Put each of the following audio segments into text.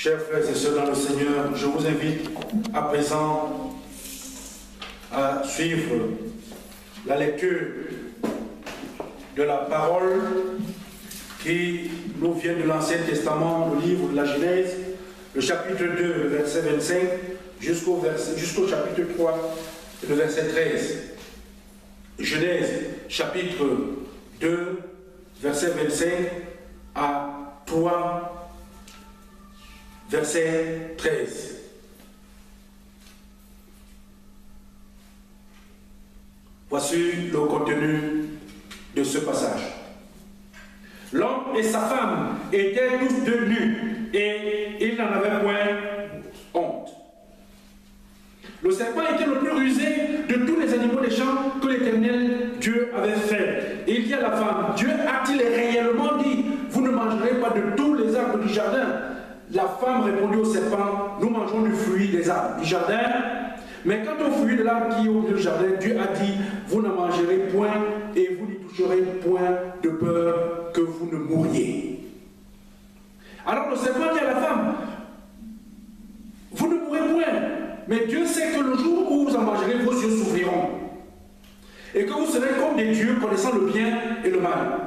Chers frères et sœurs dans le Seigneur, je vous invite à présent à suivre la lecture de la parole qui nous vient de l'Ancien Testament, le livre de la Genèse, le chapitre 2, le verset 25, jusqu'au chapitre 3, le verset 13. Genèse, chapitre 2, verset 25 à 3, verset 13. Voici le contenu de ce passage. L'homme et sa femme étaient tous deux nus et ils n'en avaient point honte. Le serpent était le plus rusé de tous les animaux des champs que l'Éternel Dieu avait fait. Et il dit à la femme, Dieu a-t-il réellement dit, vous ne mangerez pas de tous les arbres du jardin? La femme répondit au serpent, nous mangeons du fruit des arbres du jardin, mais quant au fruit de l'arbre qui est au milieu du jardin, Dieu a dit, vous ne mangerez point et vous n'y toucherez point de peur que vous ne mouriez. Alors le serpent dit à la femme, vous ne mourrez point, mais Dieu sait que le jour où vous en mangerez, vos yeux s'ouvriront, et que vous serez comme des dieux connaissant le bien et le mal.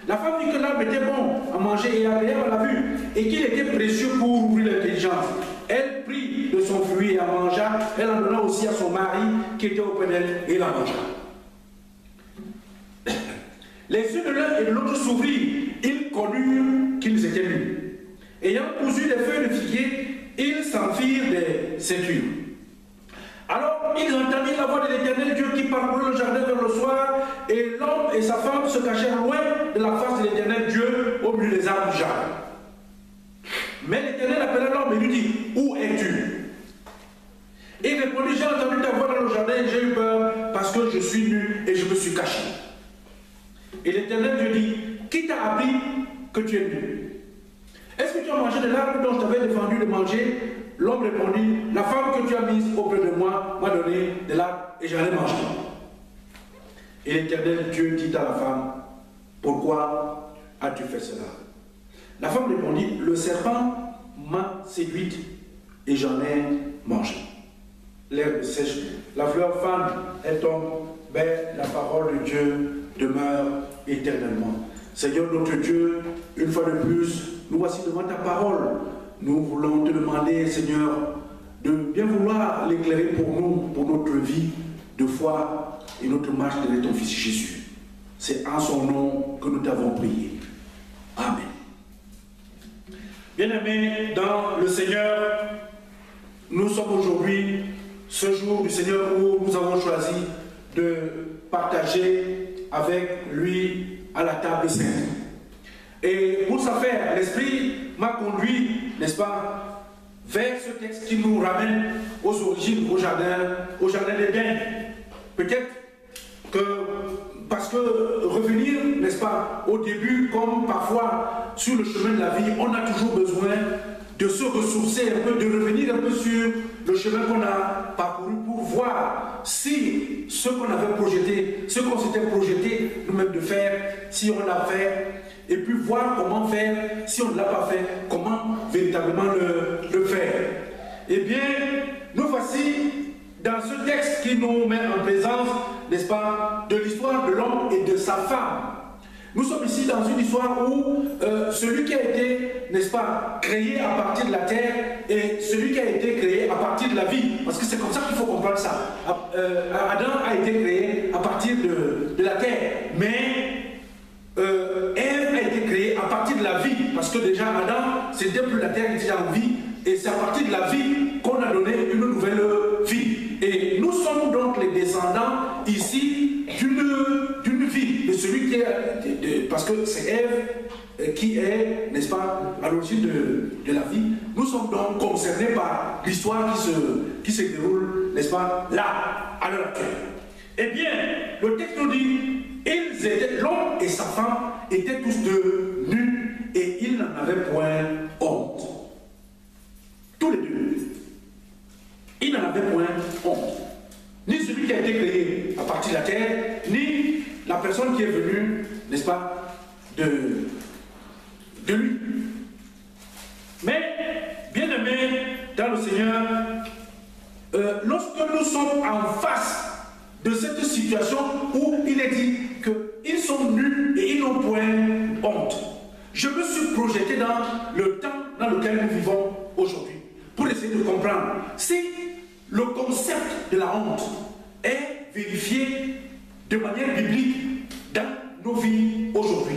La femme vit que l'arbre était bon à manger et agréable à la vue, et qu'il était précieux pour ouvrir l'intelligence. Elle prit de son fruit et la mangea. Elle en donna aussi à son mari qui était auprès d'elle et la mangea. Les yeux de l'un et de l'autre s'ouvrirent. Ils connurent qu'ils étaient nus. Ayant cousu des feuilles de figuier, ils s'en firent des ceintures. Alors ils entendirent la voix de l'Éternel Dieu qui parcourait le jardin vers le soir, et l'homme et sa femme se cachèrent loin de la face de l'Éternel Dieu au milieu des arbres du jardin. Mais l'Éternel appela l'homme et lui dit, où es-tu? Et il répondit, j'ai entendu ta voix dans le jardin et j'ai eu peur parce que je suis nu et je me suis caché. Et l'Éternel Dieu dit, qui t'a appris que tu es nu? Est-ce que tu as mangé de l'arbre dont je t'avais défendu de manger? L'homme répondit, la femme que tu as mise auprès de moi m'a donné de l'arbre et j'en ai mangé. Et l'Éternel Dieu dit à la femme, pourquoi as-tu fait cela? La femme répondit, le serpent m'a séduite et j'en ai mangé. L'herbe sèche, la fleur fane, elle tombe, mais la parole de Dieu demeure éternellement. Seigneur notre Dieu, une fois de plus, nous voici devant ta parole. Nous voulons te demander, Seigneur, de bien vouloir l'éclairer pour nous, pour notre vie de foi et notre marche derrière ton Fils Jésus. C'est en son nom que nous t'avons prié. Amen. Bien-aimés dans le Seigneur, nous sommes aujourd'hui, ce jour du Seigneur où nous avons choisi de partager avec lui à la table sainte. Et pour ce faire, l'Esprit m'a conduit, n'est-ce pas, vers ce texte qui nous ramène aux origines, au jardin d'Éden. Peut-être que, parce que revenir, n'est-ce pas, au début, comme parfois sur le chemin de la vie, on a toujours besoin de se ressourcer un peu, de revenir un peu sur le chemin qu'on a parcouru pour voir si ce qu'on avait projeté, ce qu'on s'était projeté nous-mêmes de faire, si on l'a fait, et puis voir comment faire, si on ne l'a pas fait, comment véritablement le faire. Eh bien, nous voici dans ce texte qui nous met en présence, n'est-ce pas, de l'histoire de l'homme et de sa femme. Nous sommes ici dans une histoire où celui qui a été, n'est-ce pas, créé à partir de la terre et celui qui a été créé à partir de la vie. Parce que c'est comme ça qu'il faut comprendre ça. Adam a été créé à partir de la terre. Mais Ève a été créée à partir de la vie. Parce que déjà Adam, c'était plus la terre, il était en vie. Et c'est à partir de la vie qu'on a donné une nouvelle vie. Et nous sommes donc les descendants ici d'une vie, de celui qui est, parce que c'est Ève qui est, n'est-ce pas, à l'origine de la vie. Nous sommes donc concernés par l'histoire qui se déroule, n'est-ce pas, là, à l'heure actuelle. Eh bien, le texte nous dit, l'homme et sa femme étaient tous deux nus et ils n'en avaient point honte. Tous les deux. Ils n'en avaient point honte. Ni celui qui a été créé à partir de la terre, ni la personne qui est venue, n'est-ce pas, de lui. Mais, bien aimés dans le Seigneur, lorsque nous sommes en face de cette situation où il est dit qu'ils sont nus et ils n'ont point honte, je me suis projeté dans le temps dans lequel nous vivons aujourd'hui pour essayer de comprendre si le concept de la honte est vérifié de manière biblique dans nos vies aujourd'hui.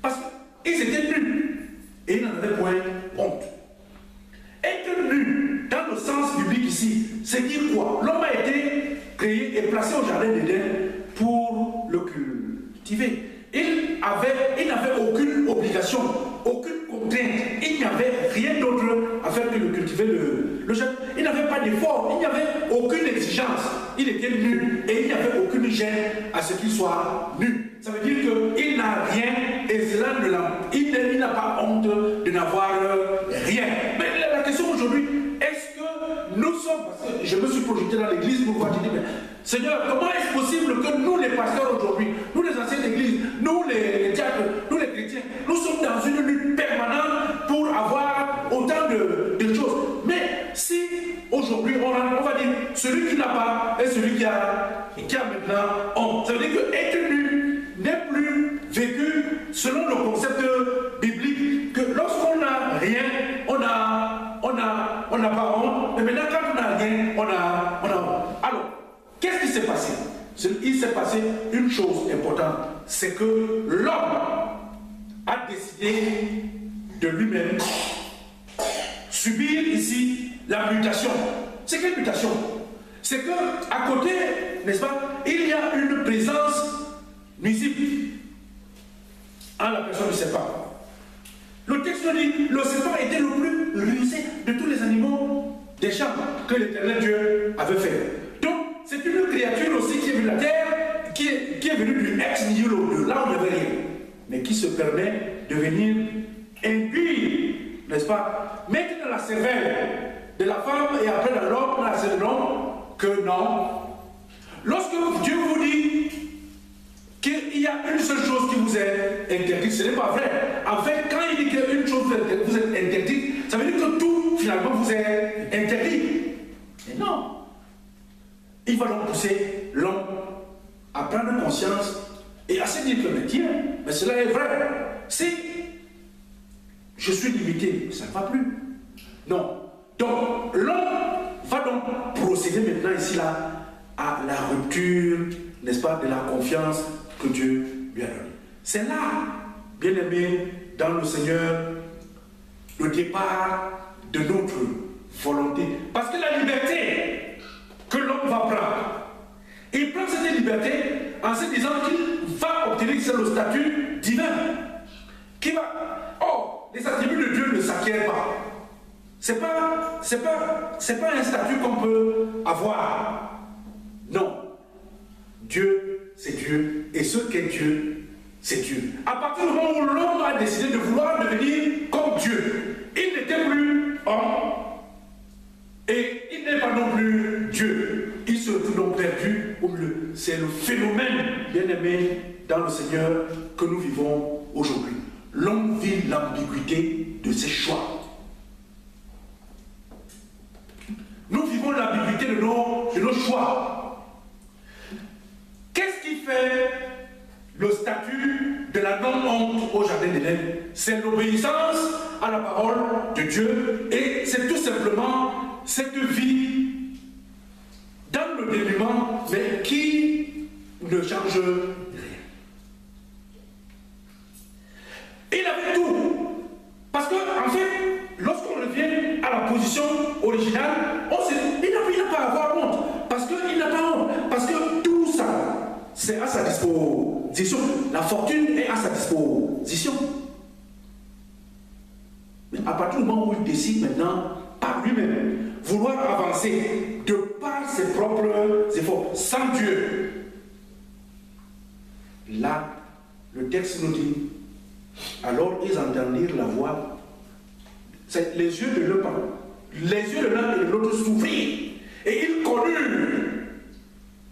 Parce qu'ils étaient nus et ils n'en avaient point honte. Être nu, dans le sens biblique ici, c'est dire quoi? L'homme a été créé et placé au jardin d'Éden pour le cultiver. Il n'avait aucune obligation, aucune contrainte. Il n'y avait rien d'autre à faire que de cultiver le jardin. Il n'avait pas d'effort, il n'y avait aucune exigence. Il était nu et il n'y avait aucune gêne à ce qu'il soit nu. Ça veut dire qu'il n'a rien et cela il n'a pas honte de n'avoir rien. Mais la question aujourd'hui, est-ce que nous sommes, parce que je me suis projeté dans l'église pour voir, je dis, mais Seigneur, comment est-ce possible que nous les pasteurs aujourd'hui, nous les anciens d'église, nous les diacres, nous les chrétiens, nous sommes dans une lutte permanente pour avoir autant de choses. Mais si aujourd'hui on va dire celui qui n'a pas et celui qui a maintenant honte, ça veut dire que être nu n'est plus vécu selon le concept biblique que lorsqu'on n'a rien, on n'a pas honte, mais maintenant quand on n'a rien, on a honte. Alors, qu'est-ce qui s'est passé? Il s'est passé une chose importante, c'est que l'homme a décidé de lui-même subir ici la mutation. C'est quelle mutation? C'est qu'à côté, n'est-ce pas, il y a une présence nuisible en la personne du serpent. Le texte dit, le serpent était le plus rusé de tous les animaux des champs que l'Éternel Dieu avait fait. Donc, c'est une créature aussi qui est venue de la terre, qui est venue du ex nihilo, de là où il n'y avait rien, mais qui se permet de venir induire, n'est-ce pas, mettre dans la cervelle de la femme et après dans l'homme, dans la cervelle de l'homme, que non. Lorsque Dieu vous dit qu'il y a une seule chose qui vous est interdite, ce n'est pas vrai. En fait, quand il dit qu'une chose vous est interdite, ça veut dire que tout, finalement, vous est interdit. Mais non. Il va donc pousser l'homme à prendre conscience et à se dire que, mais tiens, mais cela est vrai. Si je suis limité, ça ne va plus. Non. Donc, l'homme va donc procéder maintenant ici là à la rupture, n'est-ce pas, de la confiance que Dieu lui a donnée. C'est là, bien aimé, dans le Seigneur, le départ de notre volonté. Parce que la liberté que l'homme va prendre, il prend cette liberté en se disant qu'il va obtenir le statut divin. Qui va... Oh, les attributs de Dieu ne s'acquièrent pas. C'est pas un statut qu'on peut avoir. Non. Dieu, c'est Dieu. Et ce qu'est Dieu, c'est Dieu. À partir du moment où l'homme a décidé de vouloir devenir comme Dieu, il n'était plus homme et il n'est pas non plus Dieu. Il se retrouve donc perdu au milieu. C'est le phénomène, bien aimé, dans le Seigneur que nous vivons aujourd'hui. L'homme vit l'ambiguïté de ses choix. Nous vivons l'ambiguïté de nos choix. Qu'est-ce qui fait le statut de la non-honte au jardin d'Éden? C'est l'obéissance à la parole de Dieu et c'est tout simplement cette vie dans le dénuement, mais qui ne change rien. Il avait tout. Parce qu'en fait, lorsqu'on revient à la position originale, il n'a pas à avoir honte. Parce qu'il n'a pas honte. Parce que tout ça, c'est à sa disposition. La fortune est à sa disposition. Mais à partir du moment où il décide maintenant, par lui-même, vouloir avancer de par ses propres efforts, sans Dieu, là, le texte nous dit, alors ils entendirent la voix. C'est les yeux de l'un, les yeux de l'un et de l'autre s'ouvrirent et ils connurent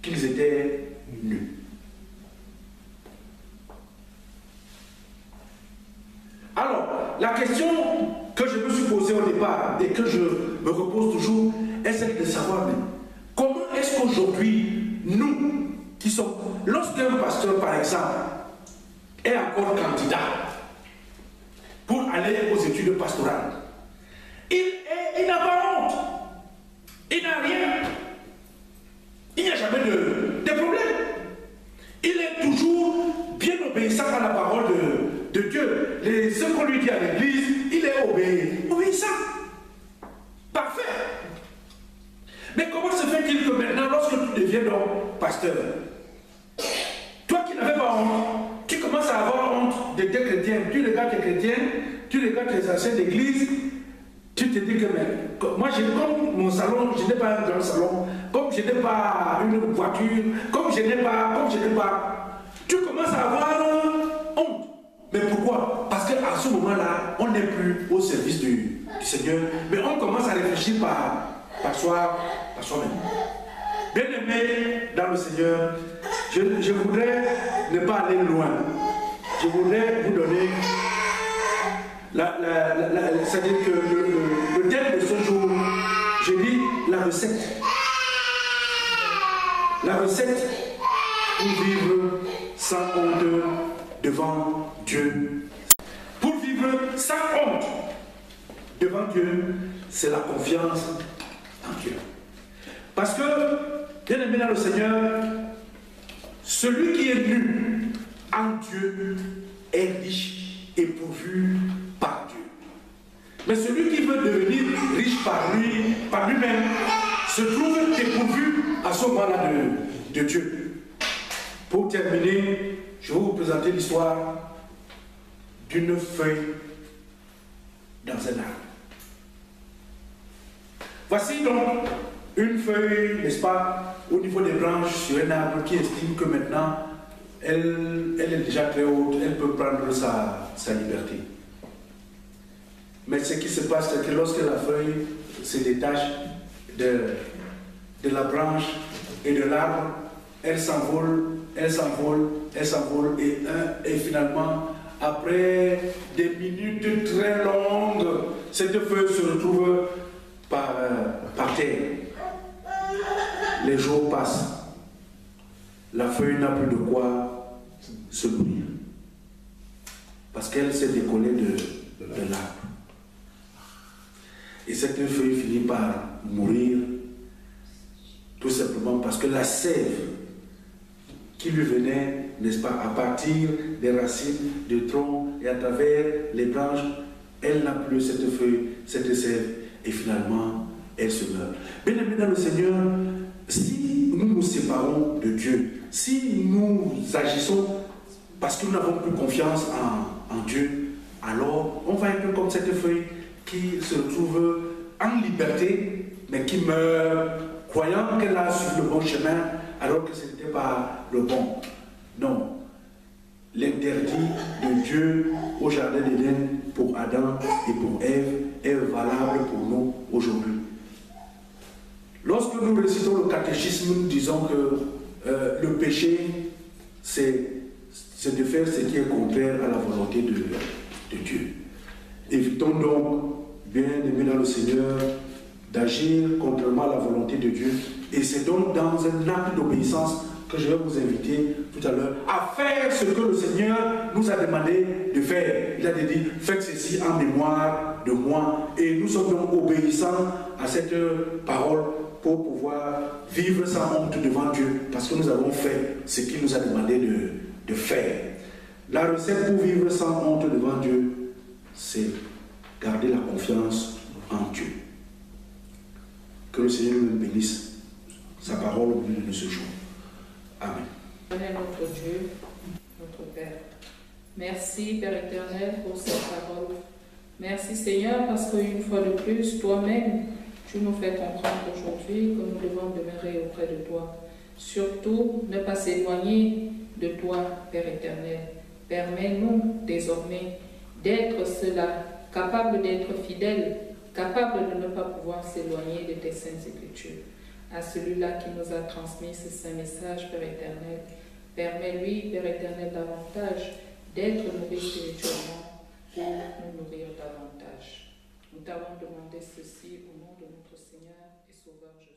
qu'ils étaient nus. Alors, la question que je me suis posée au départ et que je me repose toujours est celle de savoir comment est-ce qu'aujourd'hui, nous qui sommes, lorsqu'un pasteur par exemple est encore candidat pour aller aux études pastorales, il n'a pas honte, il n'a rien, il n'y a jamais de problème. Il est toujours bien obéissant à la parole de Dieu. Ce qu'on lui dit à l'église, il est obéissant. Parfait. Mais comment se fait-il que maintenant, lorsque tu deviens donc pasteur, toi qui n'avais pas honte, tu commences à avoir honte de tes chrétiens, tu regardes tes chrétiens, tu regardes tes anciens d'église, tu te dis que moi, comme mon salon, je n'ai pas un grand salon, comme je n'ai pas une voiture, comme je n'ai pas, tu commences à avoir honte. Mais pourquoi? Parce qu'à ce moment-là, on n'est plus au service du Seigneur, mais on commence à réfléchir par soi-même. Bien-aimés dans le Seigneur, je voudrais ne pas aller loin. Je voudrais vous donner c'est-à-dire que le thème de ce jour, je dis la recette. La recette pour vivre sans honte devant Dieu. Pour vivre sans honte devant Dieu, c'est la confiance en Dieu. Parce que, bien aimé dans le Seigneur, celui qui est nu en Dieu est riche et pourvu par Dieu. Mais celui qui veut devenir riche par lui-même, se trouve dépourvu à ce moment-là de Dieu. Pour terminer, je vais vous présenter l'histoire d'une feuille dans un arbre. Voici donc une feuille, n'est-ce pas, au niveau des branches sur un arbre qui estime que maintenant, elle est déjà très haute, elle peut prendre sa liberté. Mais ce qui se passe, c'est que lorsque la feuille se détache de la branche et de l'arbre, elle s'envole, et finalement, après des minutes très longues, cette feuille se retrouve par terre. Les jours passent. La feuille n'a plus de quoi se nourrir. Parce qu'elle s'est décollée de l'arbre. Et cette feuille finit par mourir, tout simplement parce que la sève qui lui venait, n'est-ce pas, à partir des racines, du tronc et à travers les branches, elle n'a plus cette feuille, cette sève, et finalement, elle se meurt. Bien-aimés dans le Seigneur, si nous nous séparons de Dieu, si nous agissons parce que nous n'avons plus confiance en Dieu, alors on va être comme cette feuille qui se retrouve en liberté, mais qui meurt, croyant qu'elle a suivi le bon chemin, alors que ce n'était pas le bon. Non. L'interdit de Dieu au jardin d'Éden pour Adam et pour Ève est valable pour nous aujourd'hui. Lorsque nous récitons le catéchisme, nous disons que le péché, c'est de faire ce qui est contraire à la volonté de Dieu. Évitons donc, bien aimés dans le Seigneur, d'agir contrairement à la volonté de Dieu. Et c'est donc dans un acte d'obéissance que je vais vous inviter tout à l'heure à faire ce que le Seigneur nous a demandé de faire. Il a dit, faites ceci en mémoire de moi. Et nous sommes donc obéissants à cette parole pour pouvoir vivre sans honte devant Dieu, parce que nous avons fait ce qu'il nous a demandé de faire. La recette pour vivre sans honte devant Dieu, c'est garder la confiance en Dieu. Que le Seigneur nous bénisse sa parole au milieu de ce jour. Amen. Prenez notre Dieu, notre Père. Merci, Père éternel, pour cette parole. Merci, Seigneur, parce qu'une fois de plus, toi-même, tu nous fais comprendre aujourd'hui que nous devons demeurer auprès de toi. Surtout, ne pas s'éloigner de toi, Père éternel. Permets-nous désormais d'être cela, capable d'être fidèle, capable de ne pas pouvoir s'éloigner de tes saintes écritures. À celui-là qui nous a transmis ce saint message, Père éternel, permets-lui, Père éternel, davantage d'être nourri spirituellement pour nous nourrir davantage. t'avons demandé ceci au nom de notre Seigneur et Sauveur Jésus.